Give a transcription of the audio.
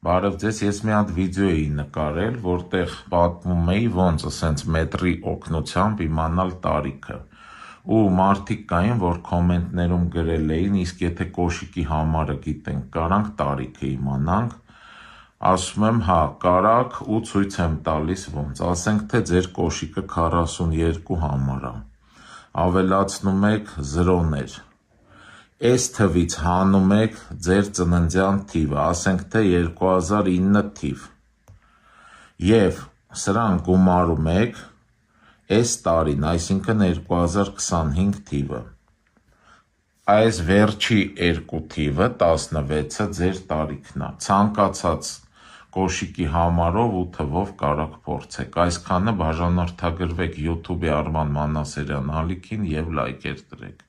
Բարև ձեզ, ես մի հատ վիդեո էի նկարել, որտեղ պատմում էի ոնց ասենց մետրի օգնությամբ իմանալ տարիքը ու մարդիկ կային, որ կոմենտներում գրել էին, իսկ եթե կոշիկի համարը գիտենք, կարանք տարիքը իմանանք, ասում եմ հա, կարակ ու ցույց եմ տալիս ոնց, ասենք թե ձեր կոշիկը 42 համար է, ավելացնում եք զրոներ, այս թվից հանում եք ձեր ծննդյան թիվը, ասենք թե 2009 թիվ, և սրան գումարում եք այս տարին, այսինքն 2025 թիվը, այս վերջի երկու թիվը 16-ը ձեր տարիքն է, ցանկացած կոշիկի համարով ու թվով կարաք փորձեք, այսքանը բաժանորդագրվեք YouTube-ի Արման Մանասարյան ալիքին և լայքեր տրեք։